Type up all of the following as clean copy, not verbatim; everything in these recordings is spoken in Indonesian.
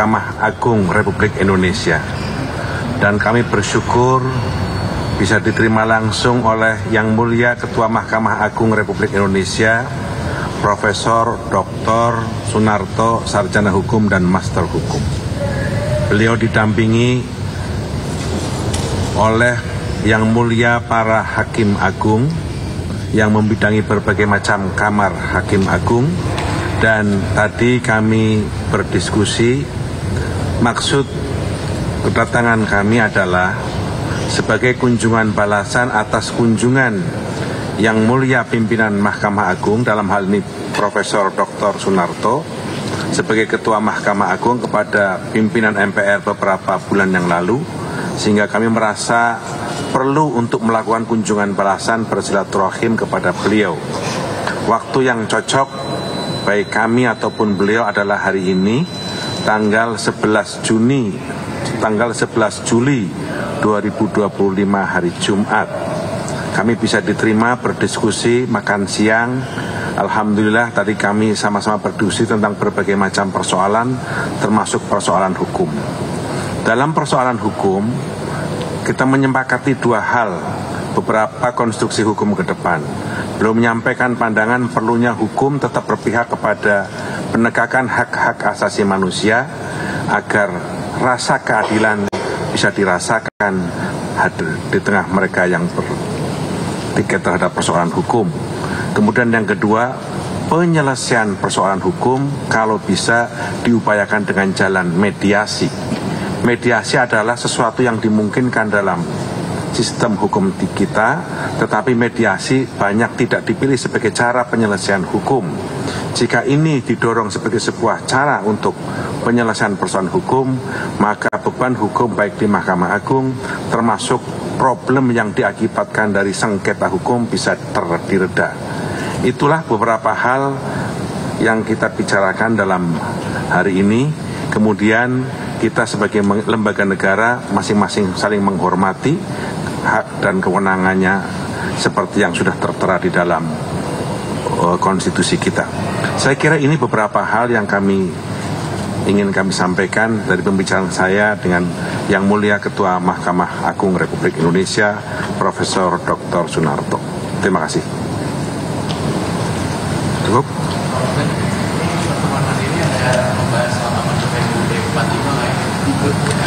Mahkamah Agung Republik Indonesia. Dan kami bersyukur bisa diterima langsung oleh Yang Mulia Ketua Mahkamah Agung Republik Indonesia, Profesor Dr. Sunarto, Sarjana Hukum dan Master Hukum. Beliau didampingi oleh Yang Mulia para Hakim Agung yang membidangi berbagai macam kamar Hakim Agung. Dan tadi kami berdiskusi, maksud kedatangan kami adalah sebagai kunjungan balasan atas kunjungan Yang Mulia Pimpinan Mahkamah Agung, dalam hal ini Profesor Dr. Sunarto, sebagai Ketua Mahkamah Agung kepada pimpinan MPR beberapa bulan yang lalu, sehingga kami merasa perlu untuk melakukan kunjungan balasan bersilaturahim kepada beliau. Waktu yang cocok baik kami ataupun beliau adalah hari ini, tanggal 11 Juli 2025 hari Jumat. Kami bisa diterima berdiskusi, makan siang. Alhamdulillah tadi kami sama-sama berdiskusi tentang berbagai macam persoalan, termasuk persoalan hukum. Dalam persoalan hukum, kita menyepakati dua hal, beberapa konstruksi hukum ke depan. Belum menyampaikan pandangan perlunya hukum tetap berpihak kepada penegakan hak-hak asasi manusia agar rasa keadilan bisa dirasakan di tengah mereka yang bertiket terhadap persoalan hukum. Kemudian yang kedua, penyelesaian persoalan hukum kalau bisa diupayakan dengan jalan mediasi. Mediasi adalah sesuatu yang dimungkinkan dalam sistem hukum kita, tetapi mediasi banyak tidak dipilih sebagai cara penyelesaian hukum. Jika ini didorong sebagai sebuah cara untuk penyelesaian persoalan hukum, maka beban hukum baik di Mahkamah Agung, termasuk problem yang diakibatkan dari sengketa hukum bisa direda. Itulah beberapa hal yang kita bicarakan dalam hari ini. Kemudian kita sebagai lembaga negara masing-masing saling menghormati hak dan kewenangannya seperti yang sudah tertera di dalam konstitusi kita. Saya kira ini beberapa hal yang ingin kami sampaikan dari pembicaraan saya dengan Yang Mulia Ketua Mahkamah Agung Republik Indonesia, Profesor Dr. Sunarto. Terima kasih. Cukup?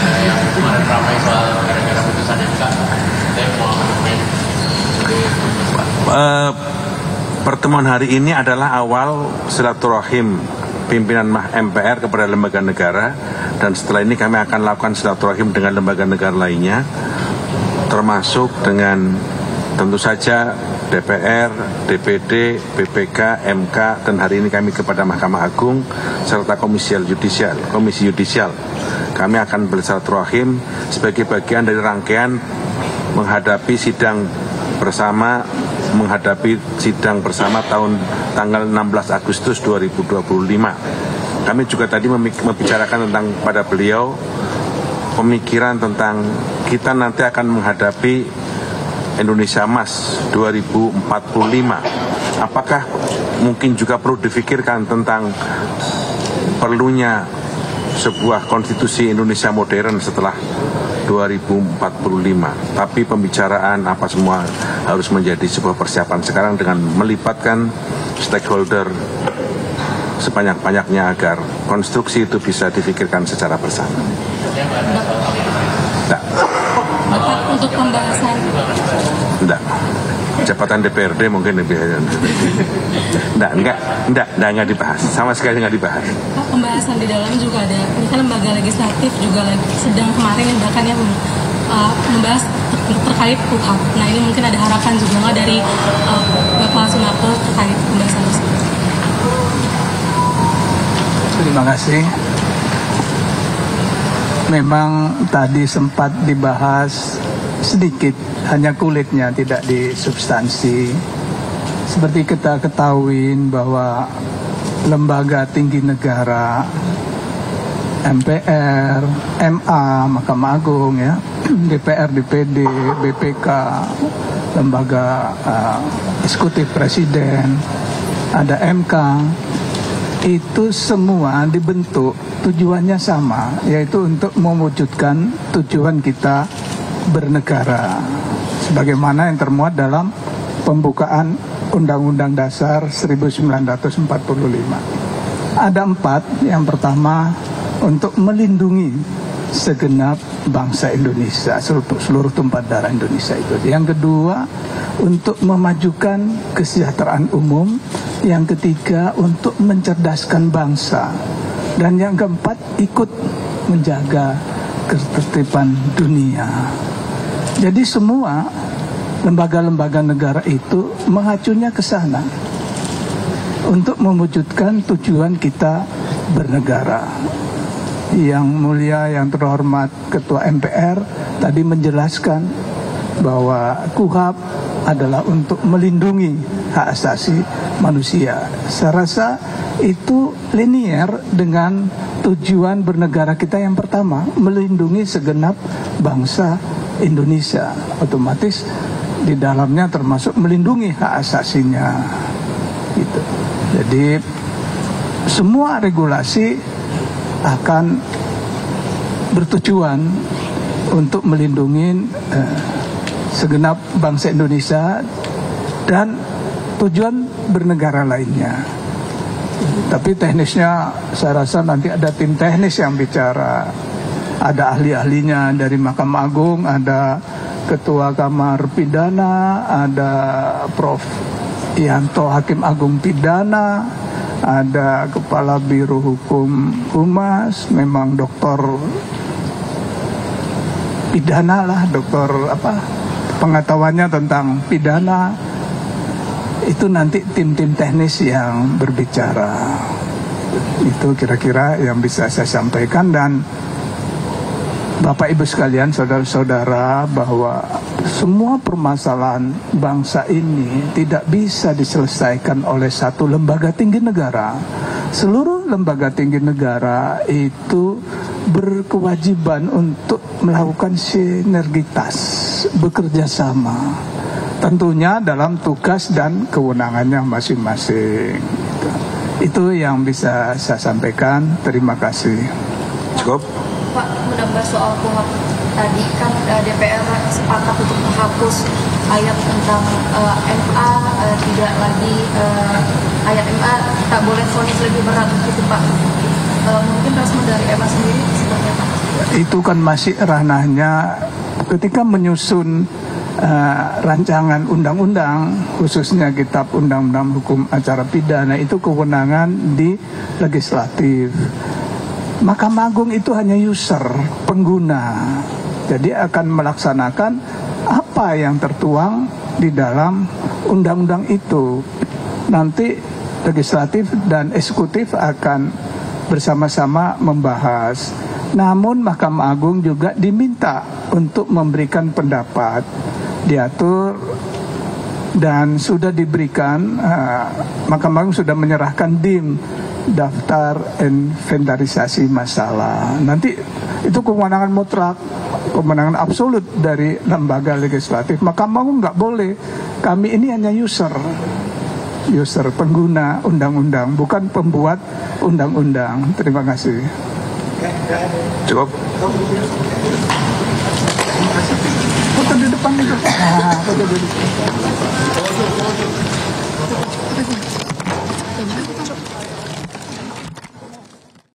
Yang kemarin ramai soal gara-gara putusan MK. Pertemuan hari ini adalah awal silaturahim pimpinan MPR kepada lembaga negara, dan setelah ini kami akan lakukan silaturahim dengan lembaga negara lainnya, termasuk dengan tentu saja DPR, DPD, BPK, MK, dan hari ini kami kepada Mahkamah Agung serta Komisi Yudisial. Kami akan bersilaturahim sebagai bagian dari rangkaian menghadapi sidang bersama tanggal 16 Agustus 2025. Kami juga tadi membicarakan tentang pada beliau pemikiran tentang kita nanti akan menghadapi Indonesia Emas 2045. Apakah mungkin juga perlu difikirkan tentang perlunya sebuah konstitusi Indonesia modern setelah 2045. Tapi pembicaraan apa semua harus menjadi sebuah persiapan sekarang dengan melibatkan stakeholder sebanyak-banyaknya agar konstruksi itu bisa difikirkan secara bersama. Bapak untuk pembahasan. Jabatan DPRD mungkin lebih. Enggak dibahas. Sama sekali enggak dibahas. Pak, pembahasan di dalam juga ada, misalnya lembaga legislatif juga sedang kemarin yang bahkan ya membahas terkait KUHP. Nah ini mungkin ada harapan juga nggak dari Bapak Sunarto terkait pembahasan tersebut? Terima kasih. Memang tadi sempat dibahas sedikit, hanya kulitnya, tidak di substansi. Seperti kita ketahui bahwa lembaga tinggi negara, MPR, MA, Mahkamah Agung, ya, DPR, DPD, BPK, lembaga eksekutif presiden, ada MK, itu semua dibentuk tujuannya sama, yaitu untuk mewujudkan tujuan kita bernegara sebagaimana yang termuat dalam pembukaan Undang-Undang Dasar 1945. Ada 4. Yang pertama, untuk melindungi segenap bangsa Indonesia, seluruh tumpah darah Indonesia itu. Yang kedua, untuk memajukan kesejahteraan umum. Yang ketiga, untuk mencerdaskan bangsa. Dan yang keempat, ikut menjaga ketertiban dunia. Jadi semua lembaga-lembaga negara itu mengacunya ke sana untuk mewujudkan tujuan kita bernegara. Yang mulia, yang terhormat Ketua MPR tadi menjelaskan bahwa KUHP adalah untuk melindungi hak asasi manusia. Saya rasa itu linier dengan tujuan bernegara kita yang pertama, melindungi segenap bangsa Indonesia. Otomatis di dalamnya termasuk melindungi hak asasinya. Gitu. Jadi semua regulasi akan bertujuan untuk melindungi segenap bangsa Indonesia dan tujuan bernegara lainnya. Tapi teknisnya saya rasa nanti ada tim teknis yang bicara. Ada ahli-ahlinya dari Mahkamah Agung, ada Ketua Kamar Pidana, ada Prof. Yanto Hakim Agung Pidana, ada Kepala Biro Hukum Humas, memang doktor pidana lah, doktor pengetahuannya tentang pidana. Itu nanti tim-tim teknis yang berbicara. Itu kira-kira yang bisa saya sampaikan. Dan Bapak Ibu sekalian, saudara-saudara, bahwa semua permasalahan bangsa ini tidak bisa diselesaikan oleh satu lembaga tinggi negara. Seluruh lembaga tinggi negara itu berkewajiban untuk melakukan sinergitas, bekerja sama, tentunya dalam tugas dan kewenangannya masing-masing. Itu yang bisa saya sampaikan. Terima kasih. Cukup. Pak, menambah soal KUHP tadi kan DPR sepakat untuk menghapus ayat tentang MA, tidak lagi ayat MA tak boleh vonis lebih berat gitu Pak. Mungkin respon dari MA sendiri seperti apa? Itu kan masih ranahnya ketika menyusun rancangan undang-undang, khususnya kitab undang-undang hukum acara pidana, itu kewenangan di legislatif. Mahkamah Agung itu hanya user, pengguna. Jadi akan melaksanakan apa yang tertuang di dalam undang-undang itu. Nanti legislatif dan eksekutif akan bersama-sama membahas. Namun Mahkamah Agung juga diminta untuk memberikan pendapat. Diatur dan sudah diberikan, Mahkamah Agung sudah menyerahkan DIM, daftar inventarisasi masalah. Nanti itu kewenangan mutlak, kewenangan absolut dari lembaga legislatif. Mahkamah Agung nggak boleh. Kami ini hanya user, pengguna undang-undang, bukan pembuat undang-undang. Terima kasih. Cukup. Foto di depan itu. Foto di depan.